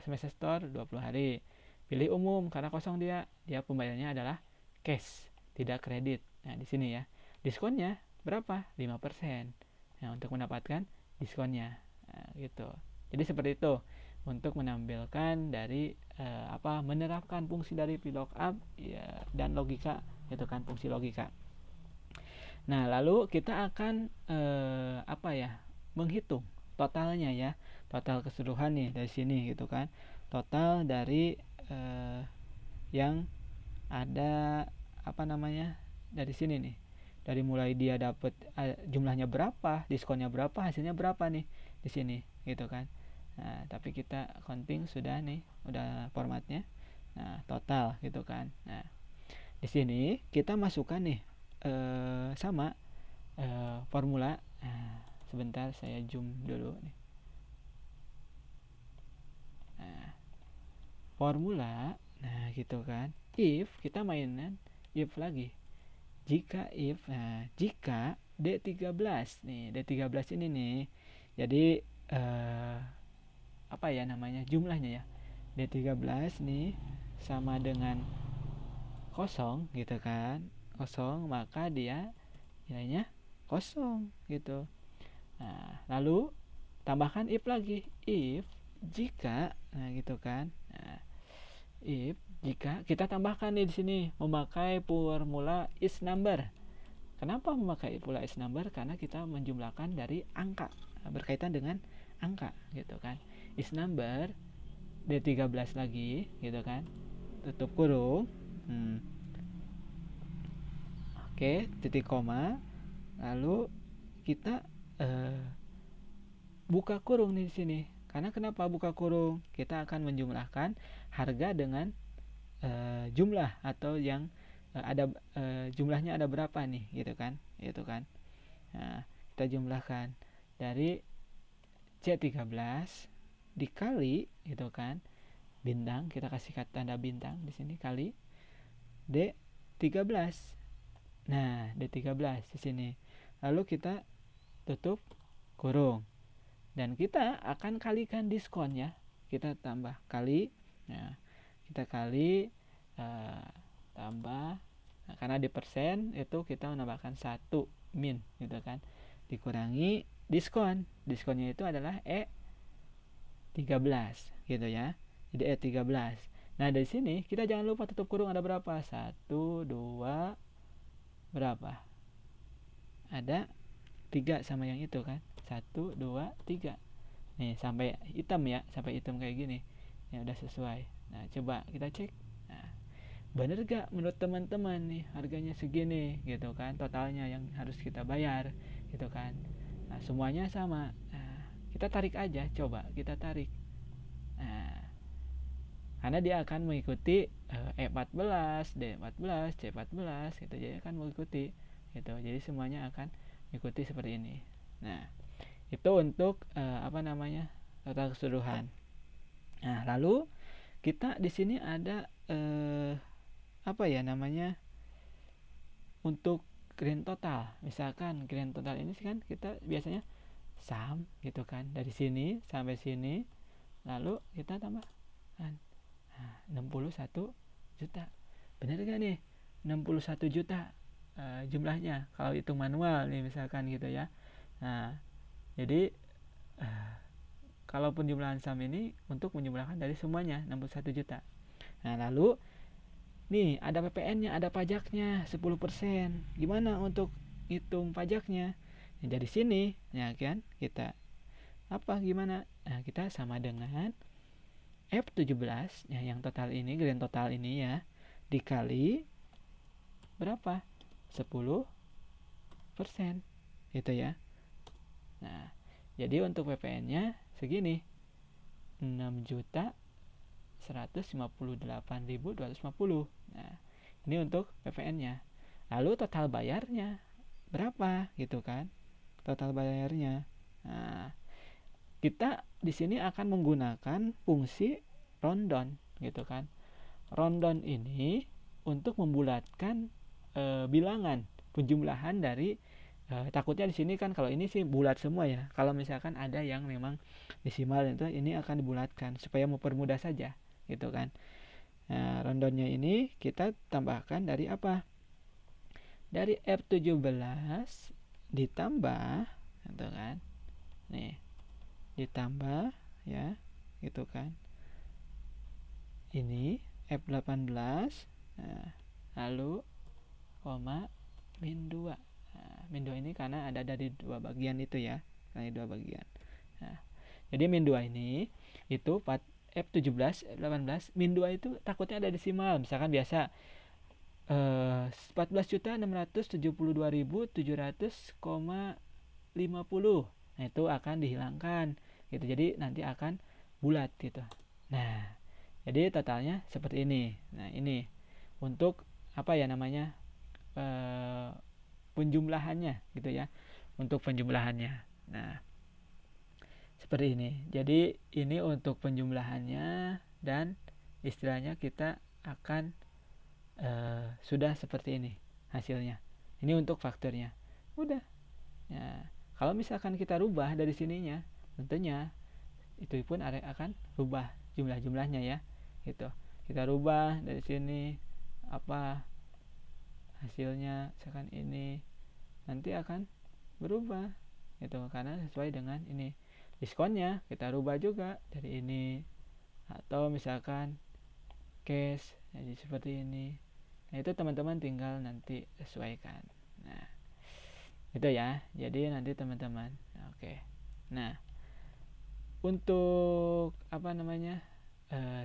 SMS Store 20 hari. Pilih umum karena kosong, dia pembayarannya adalah cash, tidak kredit. Nah, di sini ya. Diskonnya berapa? 5%. Nah, untuk mendapatkan diskonnya. Nah, gitu. Jadi seperti itu untuk menampilkan dari menerapkan fungsi dari VLOOKUP ya, dan logika itu kan, fungsi logika. Nah, lalu kita akan menghitung totalnya ya, total keseluruhan nih dari sini gitu kan, total dari yang ada dari sini nih, dari mulai dia dapat jumlahnya berapa, diskonnya berapa, hasilnya berapa nih di sini gitu kan. Nah, tapi kita counting sudah nih, udah formatnya. Nah, total gitu kan. Nah, di sini kita masukkan nih sama formula. Nah, sebentar saya zoom dulu nih. Nah, formula, nah gitu kan. If kita mainan if lagi. Jika if, nah jika D13 nih, D13 ini nih. Jadi jumlahnya ya. D13 nih sama dengan kosong gitu kan. Kosong, maka dia nilainya kosong gitu. Nah, lalu tambahkan if lagi. If jika, nah gitu kan. Nah, if jika kita tambahkan nih di sini memakai formula is number. Kenapa memakai formula is number? Karena kita menjumlahkan dari angka, berkaitan dengan angka gitu kan. Is number D13 lagi gitu kan. Tutup kurung. Oke, titik koma. Lalu kita buka kurung nih di sini. Karena kenapa buka kurung? Kita akan menjumlahkan harga dengan jumlah atau yang ada jumlahnya ada berapa nih gitu kan. Nah, kita jumlahkan dari C13 dikali gitu kan. Bintang, kita kasih tanda bintang di sini kali D13. Nah, D13 di sini. Lalu kita tutup kurung. Dan kita akan kalikan diskonnya. Kita tambah kali. Nah, kita kali tambah. Nah, karena di persen itu kita menambahkan 1 min gitu kan. Dikurangi diskon. Diskonnya itu adalah E13 gitu ya. Jadi E13. Nah, dari sini kita jangan lupa tutup kurung ada berapa? 1, 2, berapa? Ada 3 sama yang itu kan. 1, 2, 3. Nih, sampai hitam ya. Sampai hitam kayak gini. Ya udah sesuai. Nah, coba kita cek. Nah, bener gak menurut teman-teman nih harganya segini gitu kan. Totalnya yang harus kita bayar gitu kan. Nah, semuanya sama. Nah, kita tarik aja. Coba kita tarik. Nah, karena dia akan mengikuti E14, D14, C14 gitu. Jadi akan mengikuti gitu. Jadi semuanya akan mengikuti seperti ini. Nah, itu untuk total keseluruhan. Nah, lalu kita di sini ada untuk grand total. Misalkan grand total ini kan kita biasanya sum gitu kan, dari sini sampai sini, lalu kita tambahkan 61 juta. Benar gak nih? 61 juta jumlahnya kalau hitung manual nih misalkan gitu ya. Nah, jadi kalaupun jumlahan saham ini untuk menjumlahkan dari semuanya 61 juta. Nah, lalu nih ada PPN-nya, ada pajaknya 10%. Gimana untuk hitung pajaknya? Nah, dari sini ya kan kita gimana? Nah, kita sama dengan F17 ya, yang total ini, grand total ini ya, dikali berapa? 10% gitu ya. Nah, jadi untuk PPN-nya segini, 6.158.250. Nah, ini untuk PPN-nya. Lalu total bayarnya berapa gitu kan? Total bayarnya. Nah, kita di sini akan menggunakan fungsi rundown gitu kan. Rundown ini untuk membulatkan bilangan penjumlahan dari takutnya di sini kan, kalau ini sih bulat semua ya. Kalau misalkan ada yang memang desimal itu, ini akan dibulatkan supaya mempermudah saja gitu kan. Nah, rundownnya ini kita tambahkan dari apa? Dari F17 ditambah gitu kan. Nih, ditambah ya gitu kan. Ini F18, nah, lalu koma min 2. Nah, min 2 ini karena ada dari dua bagian itu ya, dari dua bagian. Nah, jadi min 2 ini itu F17, F18, min 2 itu takutnya ada desimal. Misalkan biasa 14.672.700,50. Nah, itu akan dihilangkan gitu. Jadi nanti akan bulat gitu. Nah, jadi totalnya seperti ini. Nah, ini untuk apa ya namanya? Penjumlahannya gitu ya, untuk penjumlahannya. Nah, seperti ini. Jadi ini untuk penjumlahannya, dan istilahnya kita akan sudah seperti ini hasilnya. Ini untuk faktornya. Udah. Ya, kalau misalkan kita rubah dari sininya, tentunya itu pun akan rubah jumlah-jumlahnya ya. Gitu. Kita rubah dari sini apa hasilnya, misalkan ini nanti akan berubah gitu, karena sesuai dengan ini. Diskonnya kita rubah juga dari ini, atau misalkan cash jadi seperti ini. Nah, itu teman-teman tinggal nanti sesuaikan. Nah, itu ya. Jadi nanti teman-teman, oke. Nah, untuk apa namanya,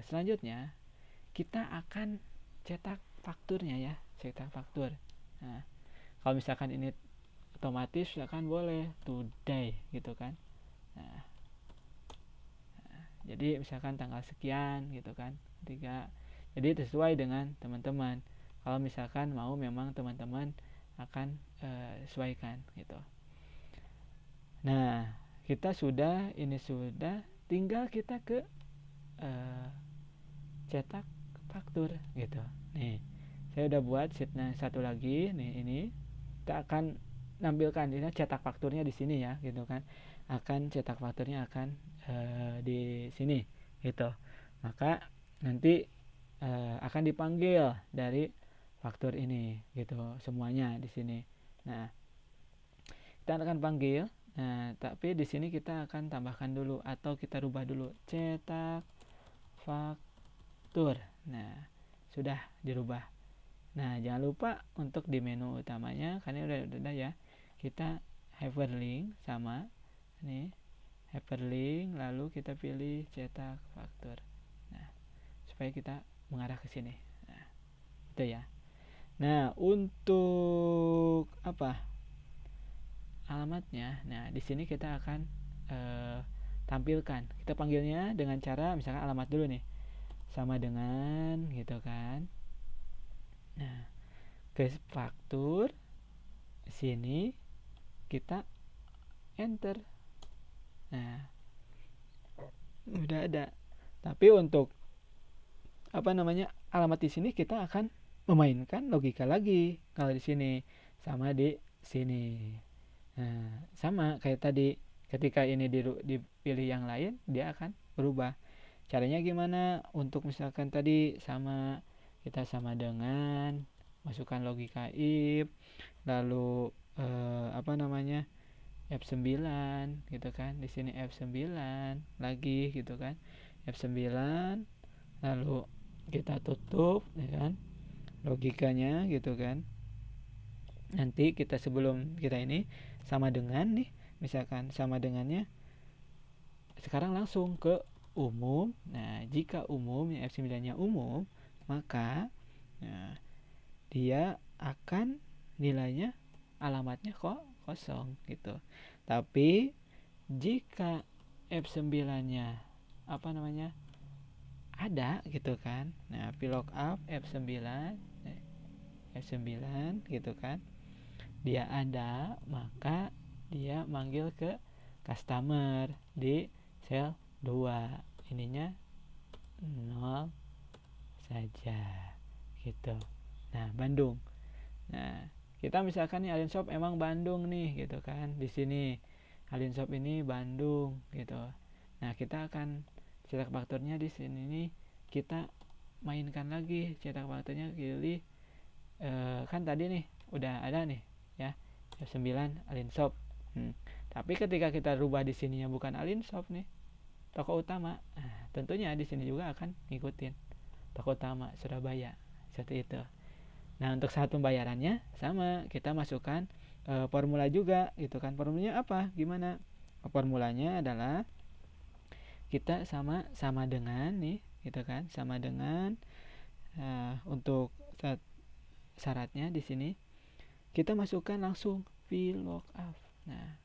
selanjutnya kita akan cetak fakturnya ya, cetak faktur. Nah, kalau misalkan ini otomatis misalkan boleh today gitu kan. Nah, jadi misalkan tanggal sekian gitu kan, 3. Jadi sesuai dengan teman-teman. Kalau misalkan mau memang teman-teman akan sesuaikan gitu. Nah, kita sudah tinggal kita ke cetak faktur gitu. Nih, saya udah buat sheetnya satu lagi. Nih, ini kita akan nampilkan ini cetak fakturnya di sini ya gitu kan. Akan cetak fakturnya akan di sini gitu. Maka nanti akan dipanggil dari faktur ini gitu, semuanya di sini. Nah, kita akan panggil. Nah, tapi di sini kita akan tambahkan dulu atau kita rubah dulu cetak faktur. Nah, sudah dirubah. Nah, jangan lupa untuk di menu utamanya, karena udah ya, kita hyperlink sama ini hyperlink, lalu kita pilih cetak faktur. Nah, supaya kita mengarah ke sini. Nah, itu ya. Nah, untuk apa? Alamatnya. Nah, di sini kita akan tampilkan. Kita panggilnya dengan cara misalkan alamat dulu nih. Sama dengan gitu kan. Nah, ke faktur sini kita enter. Nah, udah ada. Tapi untuk apa namanya, alamat di sini kita akan memainkan logika lagi. Kalau di sini sama di sini. Nah, sama kayak tadi, ketika ini dipilih yang lain, dia akan berubah. Caranya gimana? Untuk misalkan tadi kita sama dengan masukkan logika if, lalu F9 gitu kan. Di sini F9 lagi gitu kan. F9 lalu kita tutup ya kan logikanya gitu kan. Nanti kita sebelum kita ini sama dengan nih, misalkan sama dengannya sekarang langsung ke umum. Nah, jika umum ya F9-nya umum, maka dia akan nilainya alamatnya kok kosong gitu. Tapi jika F9-nya ada gitu kan. Nah, VLOOKUP F9 gitu kan. Dia ada, maka dia manggil ke customer di sel 2. Ininya 0 saja gitu. Nah, Bandung. Nah, kita misalkan nih Alin Shop emang Bandung nih gitu kan. Di sini Alin Shop ini Bandung gitu. Nah, kita akan cetak faktornya di sini nih kita mainkan lagi cetak faktornya, pilih kan tadi nih udah ada nih ya F9 Alin Shop. Tapi ketika kita rubah di sininya bukan Alin Shop nih, toko utama, tentunya di sini juga akan ngikutin toko utama Surabaya seperti itu. Nah, untuk saat pembayarannya sama, kita masukkan formula juga gitu kan. Formulanya apa? Gimana? Formulanya adalah kita sama dengan nih gitu kan, sama dengan untuk syaratnya di sini kita masukkan langsung VLOOKUP. Nah,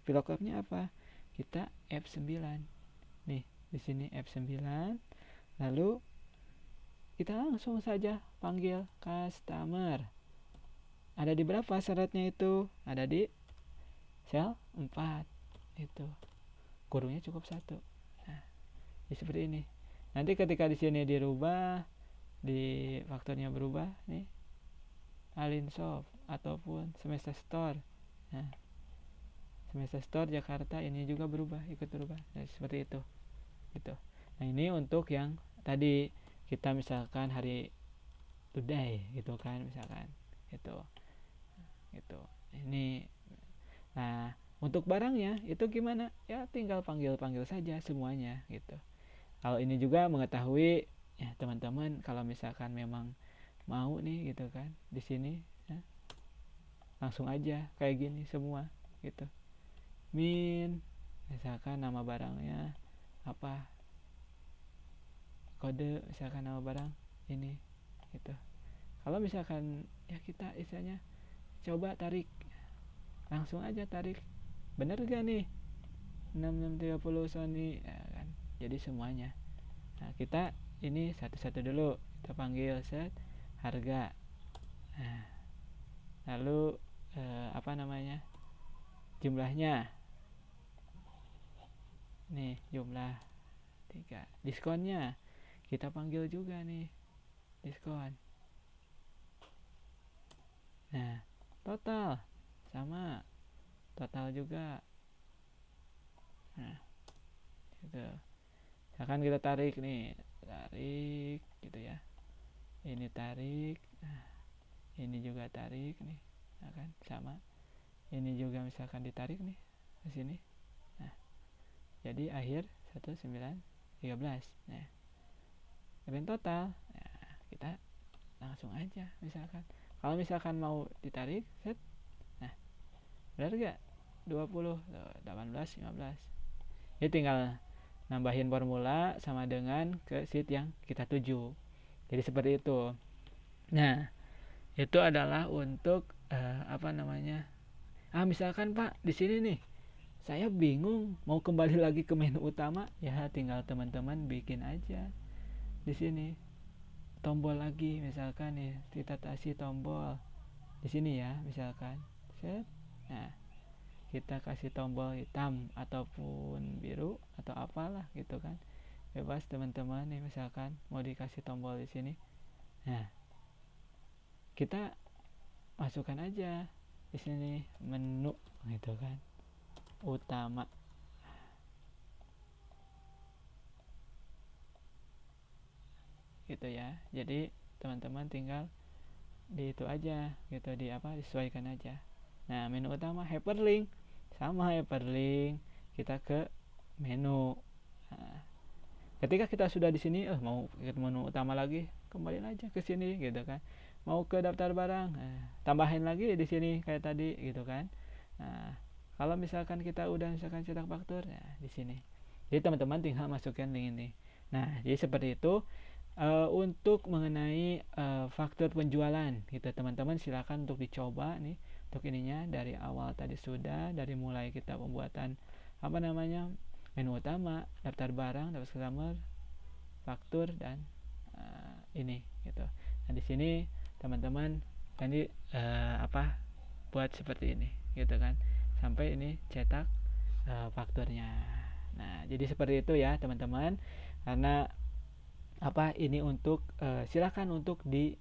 VLOOKUP-nya apa? Kita F9. Nih, di sini F9. Lalu kita langsung saja panggil customer. Ada di berapa syaratnya itu? Ada di sel 4. Itu. Kurungnya cukup 1. Nah, jadi seperti ini. Nanti ketika di sini dirubah, di faktornya berubah nih, Alin Shop ataupun Semesta Store. Nah, Semesta Store Jakarta ini juga berubah, ikut berubah. Nah, seperti itu. Gitu. Nah, ini untuk yang tadi kita misalkan hari today gitu kan, misalkan gitu. Ini. Nah, untuk barangnya itu gimana? Ya tinggal panggil saja semuanya gitu. Kalau ini juga mengetahui ya teman-teman, kalau misalkan memang mau nih gitu kan di sini ya, langsung aja kayak gini semua gitu. Misalkan nama barangnya apa, kode misalkan nama barang ini gitu. Kalau misalkan ya kita istilahnya coba tarik, langsung aja tarik, bener gak nih 6630 Sony ya kan. Jadi semuanya. Nah, kita ini satu-satu dulu, kita panggil set harga. Nah, lalu jumlahnya nih, jumlah 3. Diskonnya kita panggil juga nih, diskon. Nah, total sama, total juga. Nah, gitu. Misalkan kita tarik nih, gitu ya. Ini tarik, nah, ini juga tarik nih, nah kan sama. Ini juga misalkan ditarik nih ke sini. Nah, jadi akhir 1913. Nah, grand total. Nah, kita langsung aja misalkan. Kalau misalkan mau ditarik, set. Nah, benar gak? 20, 18, 15. Jadi tinggal nambahin formula sama dengan ke sheet yang kita tuju. Jadi seperti itu. Nah, itu adalah untuk misalkan Pak di sini nih saya bingung mau kembali lagi ke menu utama, ya tinggal teman-teman bikin aja di sini tombol lagi, misalkan nih kita kasih tombol di sini ya, misalkan set. Nah, kita kasih tombol hitam ataupun biru atau apalah gitu kan, bebas teman-teman nih, misalkan mau dikasih tombol di sini. Nah, kita masukkan aja di sini menu gitu kan, utama. Gitu ya. Jadi teman-teman tinggal di itu aja gitu, di apa, disesuaikan aja. Nah, menu utama hyperlink, sama hyperlink kita ke menu. Nah, ketika kita sudah di sini, mau ke menu utama lagi, kembali aja ke sini gitu kan. Mau ke daftar barang, tambahin lagi di sini kayak tadi gitu kan. Nah, kalau misalkan kita udah misalkan cetak faktur, ya di sini. Jadi teman-teman tinggal masukin link ini. Nah, jadi seperti itu untuk mengenai faktur penjualan gitu teman-teman, silakan untuk dicoba nih untuk ininya dari awal tadi sudah, dari mulai kita pembuatan apa namanya menu utama, daftar barang, daftar customer, faktur dan ini gitu. Nah di sini teman-teman tadi apa buat seperti ini gitu kan, sampai ini cetak fakturnya. Nah jadi seperti itu ya teman-teman, karena apa ini untuk silakan untuk di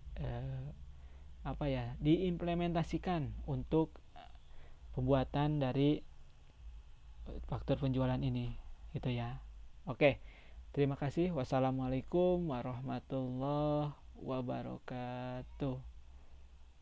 apa ya diimplementasikan untuk pembuatan dari faktur penjualan ini gitu ya. Oke, terima kasih. Wassalamualaikum warahmatullahi wabarakatuh.